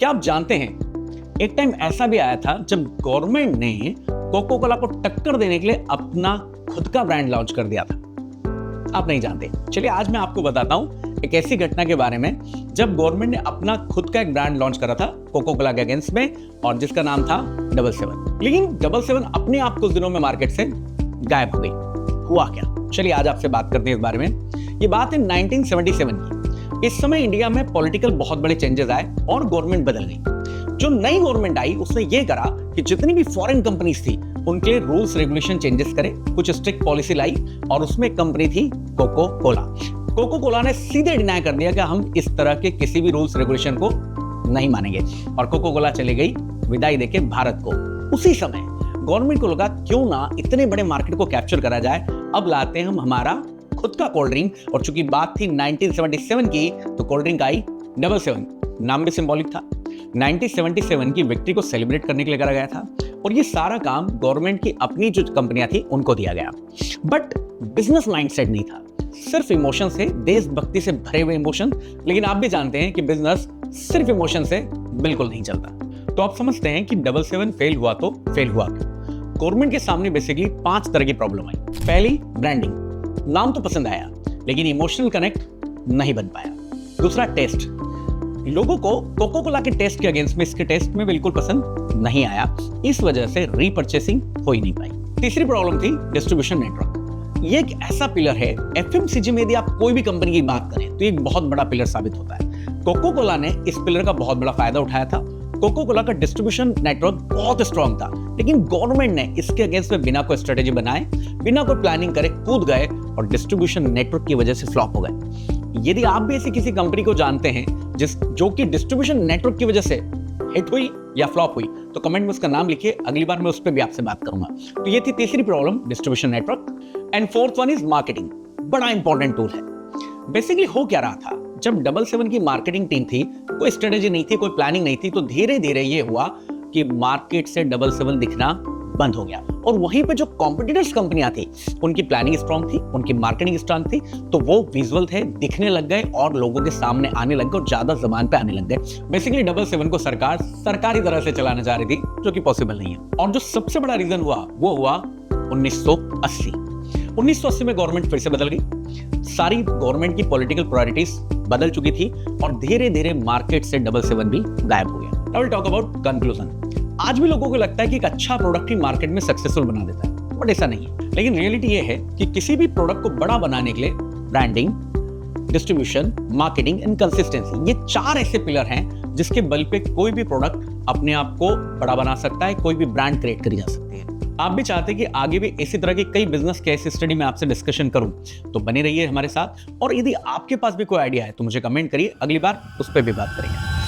क्या आप जानते हैं, एक टाइम ऐसा भी आया था जब गवर्नमेंट ने कोको कोला को टक्कर देने के लिए अपना खुद का ब्रांड लॉन्च कर दिया था। आप नहीं जानते, चलिए आज मैं आपको बताता हूं एक ऐसी घटना के बारे में जब गवर्नमेंट ने अपना खुद का एक ब्रांड लॉन्च करा था कोको कोला के अगेंस्ट में, और जिसका नाम था 777। लेकिन 777 अपने आप कुछ दिनों में मार्केट से गायब हो गई। हुआ क्या, चलिए आज आपसे बात करते हैं इस बारे में। ये बात है 1977 की। इस समय इंडिया में पॉलिटिकल बहुत बड़े चेंजेस आए और गवर्नमेंट बदल गई। जो नई गवर्नमेंट आई उसने ये करा कि जितनी भी फॉरेन कंपनीज थी उनके रूल्स रेगुलेशन चेंजेस करे, कुछ स्ट्रिक्ट पॉलिसी लाई, और उसमें एक कंपनी थी कोको कोला। कोको कोला ने सीधे डिनाई कर दिया कि हम इस तरह के किसी भी रूल्स रेगुलेशन को नहीं मानेंगे, और कोको कोला चली गई विदाई देके भारत को। उसी समय गवर्नमेंट को लगा क्यों ना इतने बड़े मार्केट को कैप्चर करा जाए, अब लाते हैं हम हमारा खुद का कोल्ड ड्रिंक। और चूंकि बात थी 1977 की, तो कोल्ड ड्रिंक आई 777। नाम भी सिंबॉलिक था। 1977 की विक्ट्री को सेलिब्रेट करने के लिए करा गया था, और ये सारा काम गवर्नमेंट की अपनी जो कंपनियां थी उनको दिया गया। बट बिजनेस माइंडसेट नहीं था, सिर्फ इमोशन से, देशभक्ति से भरे हुए इमोशन। लेकिन आप भी जानते हैं कि बिजनेस सिर्फ इमोशन से बिल्कुल नहीं चलता। तो आप समझते हैं कि 777 फेल हुआ तो फेल हुआ क्यों। गवर्नमेंट के सामने बेसिकली 5 तरह की प्रॉब्लम आई। पहली, ब्रांडिंग। नाम तो पसंद आया लेकिन इमोशनल कनेक्ट नहीं बन पाया। दूसरा, टेस्ट। लोगों को कोको कोला के टेस्ट के अगेंस्ट में इसके टेस्ट में बिल्कुल पसंद नहीं आया, इस वजह से रीपर्चेसिंग हो ही नहीं पाई। तीसरी प्रॉब्लम थी डिस्ट्रीब्यूशन नेटवर्क। ये एक ऐसा पिलर है, एफएमसीजी में यदि आप कोई भी कंपनी की बात करें तो एक बहुत बड़ा पिलर साबित होता है। कोको कोला ने इस पिलर का बहुत बड़ा फायदा उठाया था। कोको कोला का डिस्ट्रीब्यूशन नेटवर्क बहुत स्ट्रांग था, लेकिन गवर्नमेंट ने इसके अगेंस्ट में बिना कोई स्ट्रेटेजी बनाए, बिना कोई प्लानिंग करे कूद गए और डिस्ट्रीब्यूशन नेटवर्क की वजह से फ्लॉप हो गए। यदि आप भी ऐसी किसी कंपनी को जानते हैं जो कि डिस्ट्रीब्यूशन नेटवर्क की वजह से हिट हुई या फ्लॉप हुई, तो कमेंट में उसका नाम लिखिए, अगली बार मैं उस पर भी आपसे बात करूंगा। तो ये थी तीसरी problem, distribution network. And fourth one is marketing. बड़ा इंपॉर्टेंट टूल है। बेसिकली हो क्या रहा था, जब 777 की मार्केटिंग टीम थी, कोई स्ट्रेटेजी नहीं थी, कोई प्लानिंग नहीं थी, तो धीरे धीरे ये हुआ कि मार्केट से 777 दिखना बंद हो गया। और वहीं पे जो कॉम्पिटिटर्स कंपनियां थी उनकी प्लानिंग स्ट्रांग थी, उनकी मार्केटिंग स्ट्रांग थी, तो वो विजुअल थे, दिखने लग गए और लोगों के सामने आने लग गए और ज्यादा जबान पे आने लग गए। बेसिकली 777 को सरकार सरकारी तरह से चलाने जा रही थी, जो कि पॉसिबल नहीं है। और जो सबसे बड़ा रीजन हुआ वो हुआ 1980। 1980 में गवर्नमेंट फिर से बदल गई। सारी गवर्नमेंट की पॉलिटिकल प्रायोरिटीज बदल चुकी थी और धीरे धीरे मार्केट से 777 भी गायब हो गया। Now will talk about conclusion. आज भी लोगों को लगता है कि एक अच्छा प्रोडक्ट ही मार्केट में सक्सेसफुल बना देता है, बट ऐसा नहीं है। लेकिन रियलिटी ये है कि किसी भी प्रोडक्ट को बड़ा बनाने के लिए branding, distribution, marketing and consistency, ये 4 ऐसे पिलर हैं जिसके बल पे कोई भी प्रोडक्ट अपने आप को बड़ा बना सकता है, कोई भी ब्रांड क्रिएट करी जा सकती है। आप भी चाहते हैं कि आगे भी इसी तरह की कई बिजनेस केस स्टडी में आपसे डिस्कशन करूं, तो बने रहिए हमारे साथ। और यदि आपके पास भी कोई आइडिया है तो मुझे कमेंट करिए, अगली बार उस पर भी बात करेंगे।